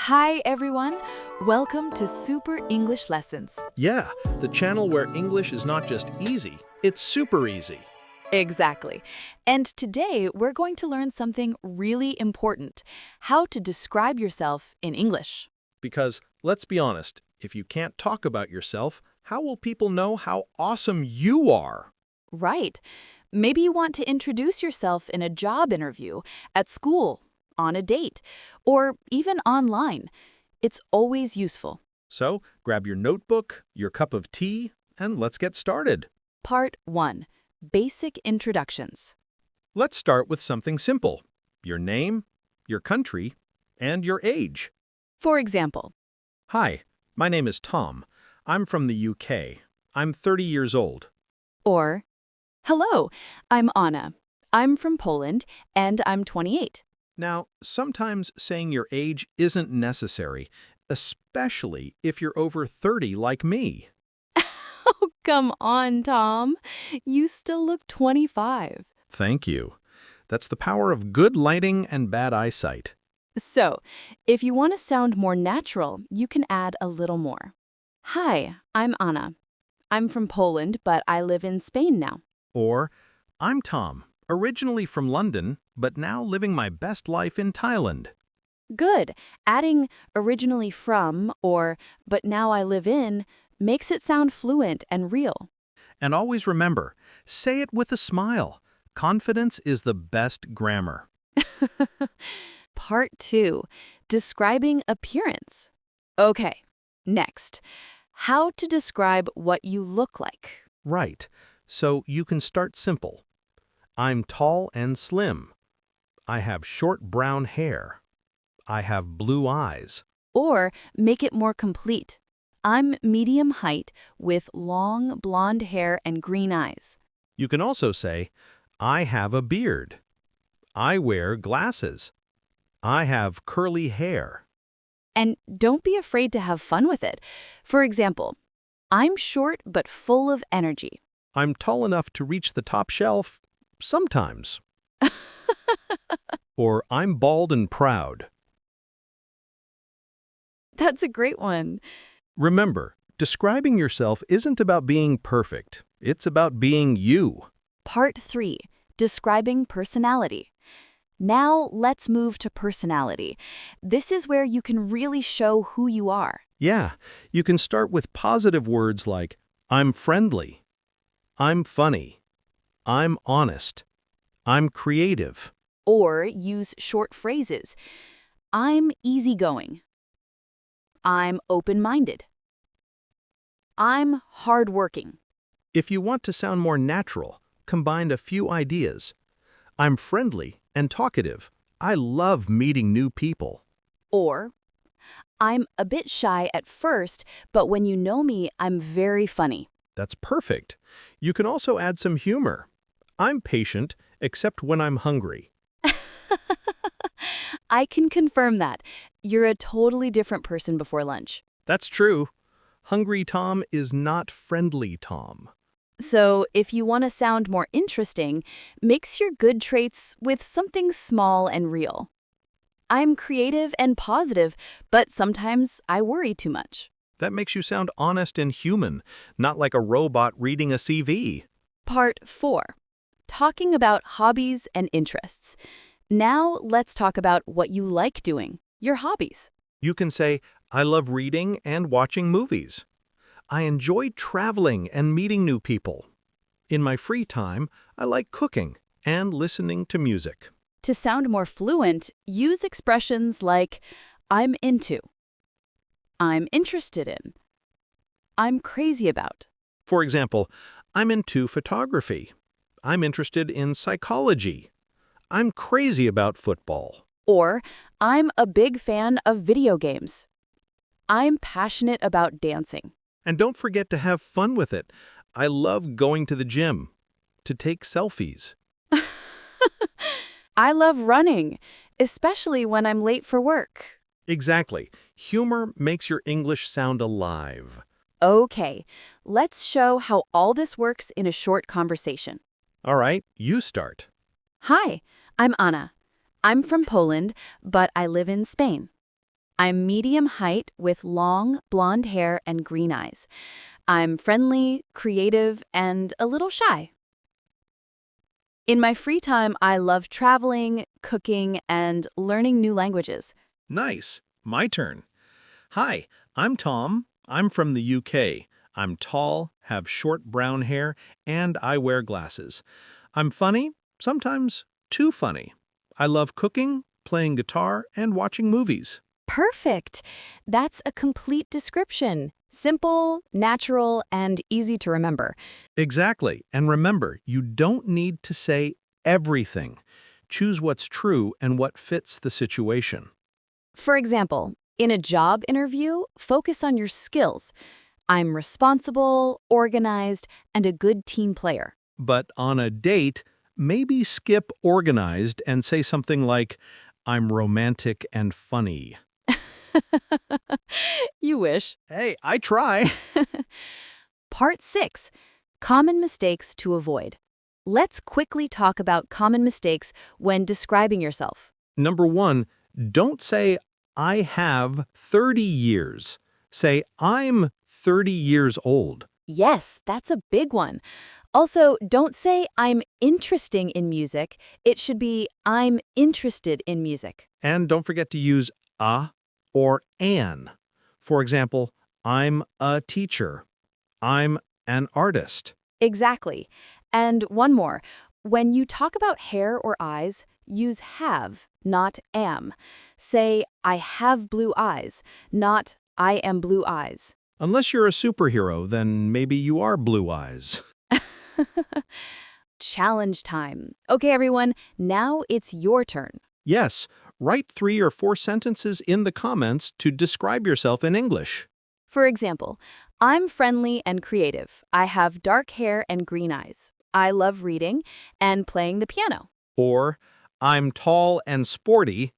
Hi everyone, welcome to Super English Lessons. Yeah, the channel where English is not just easy, it's super easy. Exactly. And today we're going to learn something really important, how to describe yourself in English. Because, let's be honest, if you can't talk about yourself, how will people know how awesome you are? Right. Maybe you want to introduce yourself in a job interview, at school, on a date, or even online. It's always useful. So, grab your notebook, your cup of tea, and let's get started. Part 1. Basic Introductions. Let's start with something simple. Your name, your country, and your age. For example, Hi, my name is Tom. I'm from the UK. I'm 30 years old. or Hello, I'm Anna. I'm from Poland, and I'm 28. Now, sometimes saying your age isn't necessary, especially if you're over 30 like me. Oh, come on, Tom. You still look 25. Thank you. That's the power of good lighting and bad eyesight. So, if you want to sound more natural, you can add a little more. Hi, I'm Anna. I'm from Poland, but I live in Spain now. Or, I'm Tom, originally from London, but now living my best life in Thailand. Good. Adding originally from or but now I live in makes it sound fluent and real. And always remember, say it with a smile. Confidence is the best grammar. Part 2. Describing appearance. Okay, next. How to describe what you look like. Right. So you can start simple. I'm tall and slim. I have short brown hair. I have blue eyes. Or make it more complete. I'm medium height with long blonde hair and green eyes. You can also say, I have a beard. I wear glasses. I have curly hair. And don't be afraid to have fun with it. For example, I'm short but full of energy. I'm tall enough to reach the top shelf sometimes. Or I'm bald and proud. That's a great one. Remember, describing yourself isn't about being perfect. It's about being you. Part 3. Describing personality. Now let's move to personality. This is where you can really show who you are. Yeah, you can start with positive words like, I'm friendly. I'm funny. I'm honest. I'm creative. Or use short phrases. I'm easygoing. I'm open-minded. I'm hardworking. If you want to sound more natural, combine a few ideas. I'm friendly and talkative. I love meeting new people. Or, I'm a bit shy at first, but when you know me, I'm very funny. That's perfect. You can also add some humor. I'm patient, except when I'm hungry. I can confirm that. You're a totally different person before lunch. That's true. Hungry Tom is not friendly Tom. So, if you want to sound more interesting, mix your good traits with something small and real. I'm creative and positive, but sometimes I worry too much. That makes you sound honest and human, not like a robot reading a CV. Part 4. Talking about hobbies and interests. Now let's talk about what you like doing, your hobbies. You can say, I love reading and watching movies. I enjoy traveling and meeting new people. In my free time, I like cooking and listening to music. To sound more fluent, use expressions like I'm into, I'm interested in, I'm crazy about. For example, I'm into photography. I'm interested in psychology. I'm crazy about football. Or I'm a big fan of video games. I'm passionate about dancing. And don't forget to have fun with it. I love going to the gym, to take selfies. I love running, especially when I'm late for work. Exactly. Humor makes your English sound alive. Okay, let's show how all this works in a short conversation. All right, you start. Hi, I'm Anna. I'm from Poland, but I live in Spain. I'm medium height with long, blonde hair and green eyes. I'm friendly, creative, and a little shy. In my free time, I love traveling, cooking, and learning new languages. Nice. My turn. Hi, I'm Tom. I'm from the UK. I'm tall, have short brown hair, and I wear glasses. I'm funny, sometimes too funny. I love cooking, playing guitar, and watching movies. Perfect! That's a complete description. Simple, natural, and easy to remember. Exactly. And remember, you don't need to say everything. Choose what's true and what fits the situation. For example, in a job interview, focus on your skills. I'm responsible, organized, and a good team player. But on a date, maybe skip organized and say something like, I'm romantic and funny. You wish. Hey, I try. Part 6. Common mistakes to avoid. Let's quickly talk about common mistakes when describing yourself. Number 1, don't say, I have 30 years. Say, I'm 30 years old. Yes, that's a big one. Also, don't say I'm interesting in music. It should be I'm interested in music. And don't forget to use a or an. For example, I'm a teacher. I'm an artist. Exactly. And one more. When you talk about hair or eyes, use have, not am. Say, I have blue eyes, not I am blue eyes. Unless you're a superhero, then maybe you are blue eyes. Challenge time. Okay, everyone, now it's your turn. Yes, write 3 or 4 sentences in the comments to describe yourself in English. For example, I'm friendly and creative. I have dark hair and green eyes. I love reading and playing the piano. Or, I'm tall and sporty.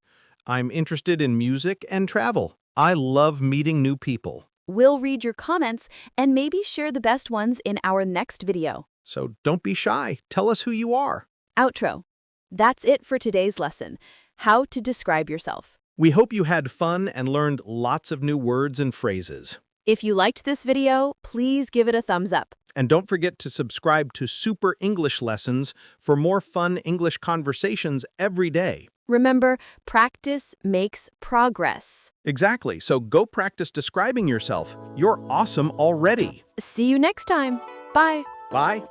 I'm interested in music and travel. I love meeting new people. We'll read your comments and maybe share the best ones in our next video. So don't be shy. Tell us who you are. Outro. That's it for today's lesson. How to describe yourself. We hope you had fun and learned lots of new words and phrases. If you liked this video, please give it a thumbs up. And don't forget to subscribe to Super English Lessons for more fun English conversations every day. Remember, practice makes progress. Exactly, so go practice describing yourself. You're awesome already. See you next time. Bye. Bye.